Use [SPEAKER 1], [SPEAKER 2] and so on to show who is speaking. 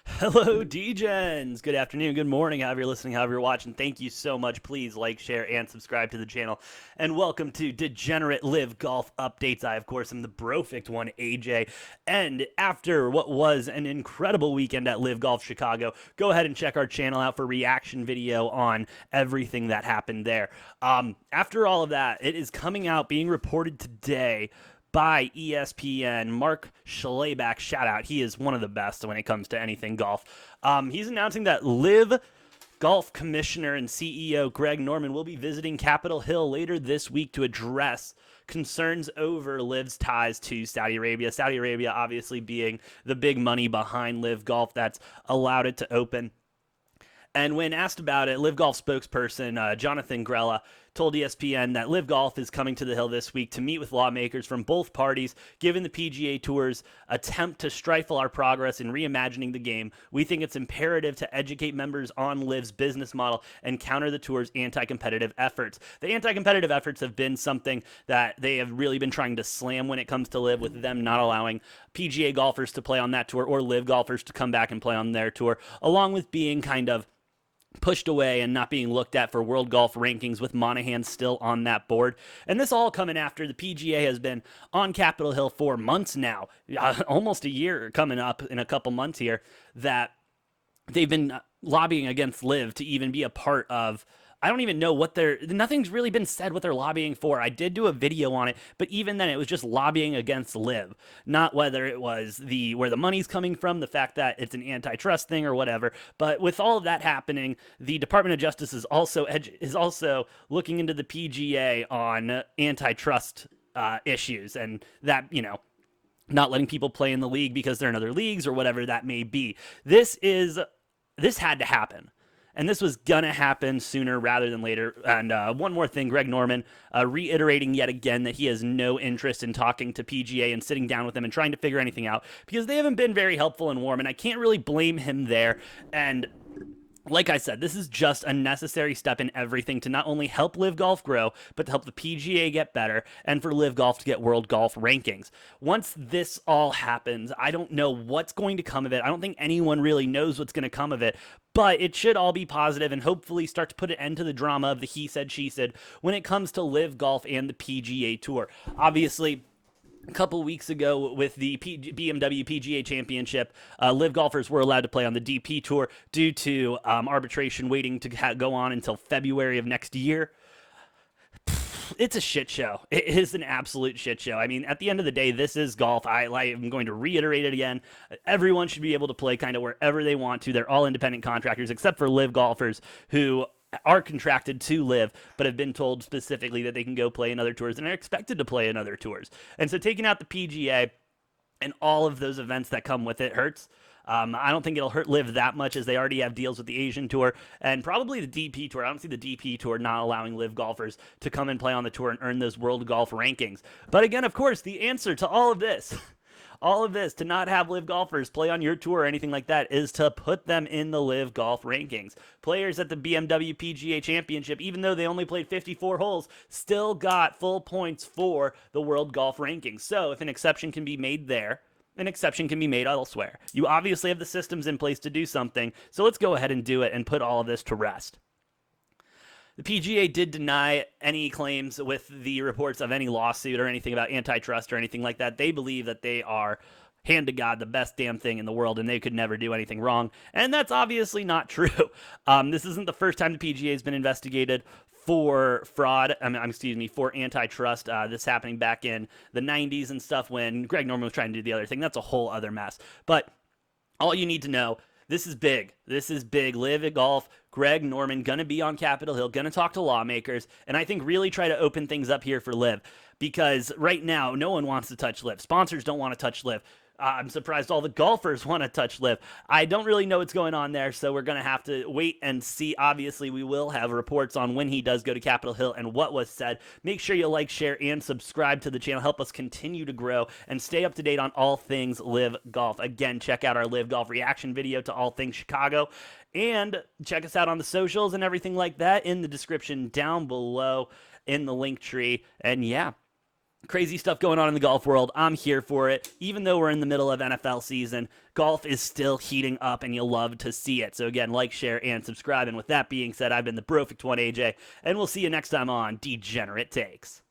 [SPEAKER 1] Hello, DJs. Good afternoon, good morning, however you're listening, however you're watching. Thank you so much. Please like, share, and subscribe to the channel. And welcome to Degenerate Live Golf Updates. I, of course, am the Brofict one, AJ. And after what was an incredible weekend at Live Golf Chicago, go ahead and check our channel out for reaction video on everything that happened there. After all of that, it is coming out, being reported today by ESPN. Mark Schlabach, shout out. He is one of the best when it comes to anything golf. He's announcing that Live Golf Commissioner and CEO Greg Norman will be visiting Capitol Hill later this week to address concerns over Liv's ties to Saudi Arabia. Saudi Arabia obviously being the big money behind Live Golf that's allowed it to open. And when asked about it, Live Golf spokesperson Jonathan Grella told ESPN that Live Golf is coming to the Hill this week to meet with lawmakers from both parties. Given the PGA Tour's attempt to stifle our progress in reimagining the game, we think it's imperative to educate members on Live's business model and counter the Tour's anti-competitive efforts. The anti-competitive efforts have been something that they have really been trying to slam when it comes to Live, with them not allowing PGA golfers to play on that tour or Live golfers to come back and play on their tour, along with being kind of pushed away and not being looked at for world golf rankings, with Monahan still on that board. And this all coming after the PGA has been on Capitol Hill for months now, almost a year coming up in a couple months here, that they've been lobbying against Live to even be a part of. I don't even know what nothing's really been said what they're lobbying for. I did do a video on it, but even then it was just lobbying against Live, not whether it was where the money's coming from, the fact that it's an antitrust thing or whatever. But with all of that happening, the Department of Justice is also looking into the PGA on antitrust issues, and that, not letting people play in the league because they're in other leagues or whatever that may be. This had to happen. And this was going to happen sooner rather than later. And one more thing, Greg Norman reiterating yet again that he has no interest in talking to PGA and sitting down with them and trying to figure anything out, because they haven't been very helpful and warm, and I can't really blame him there. And like I said, this is just a necessary step in everything to not only help Live Golf grow, but to help the PGA get better and for Live Golf to get world golf rankings. Once this all happens, I don't know what's going to come of it. I don't think anyone really knows what's going to come of it, but it should all be positive and hopefully start to put an end to the drama of the he said, she said when it comes to Live Golf and the PGA Tour. Obviously, a couple weeks ago with the BMW PGA Championship, Live golfers were allowed to play on the DP Tour due to arbitration waiting to go on until February of next year. It's a shit show. It is an absolute shit show. I mean, at the end of the day, this is golf. I'm going to reiterate it again. Everyone should be able to play kind of wherever they want to. They're all independent contractors, except for Live golfers who are contracted to Live, but have been told specifically that they can go play in other tours and are expected to play in other tours. And so taking out the PGA and all of those events that come with it hurts. I don't think it'll hurt Live that much, as they already have deals with the Asian Tour and probably the DP Tour. I don't see the DP Tour not allowing Live golfers to come and play on the tour and earn those world golf rankings. But again, of course, the answer to all of this to not have Live golfers play on your tour or anything like that, is to put them in the Live golf rankings. Players at the BMW PGA Championship, even though they only played 54 holes, still got full points for the world golf rankings. So if an exception can be made there, an exception can be made elsewhere. You obviously have the systems in place to do something, so let's go ahead and do it and put all of this to rest. The PGA did deny any claims with the reports of any lawsuit or anything about antitrust or anything like that. They believe that they are, hand to God, the best damn thing in the world, and they could never do anything wrong. And that's obviously not true. This isn't the first time the PGA has been investigated for fraud. For antitrust. This happening back in the 90s and stuff when Greg Norman was trying to do the other thing. That's a whole other mess. But all you need to know, this is big. This is big. Live at Golf. Greg Norman going to be on Capitol Hill, going to talk to lawmakers, and I think really try to open things up here for Live, because right now no one wants to touch Live. Sponsors don't want to touch Live. I'm surprised all the golfers want to touch Live. I don't really know what's going on there, so we're going to have to wait and see. Obviously, we will have reports on when he does go to Capitol Hill and what was said. Make sure you like, share, and subscribe to the channel. Help us continue to grow and stay up to date on all things Live Golf. Again, check out our Live Golf reaction video to all things Chicago, and check us out on the socials and everything like that in the description down below in the link tree. And yeah, Crazy stuff going on in the golf world. I'm here for it. Even though we're in the middle of NFL season, golf is still heating up and you'll love to see it. So again, like, share, and subscribe. And with that being said, I've been the Brofect One AJ, and we'll see you next time on Degenerate Takes.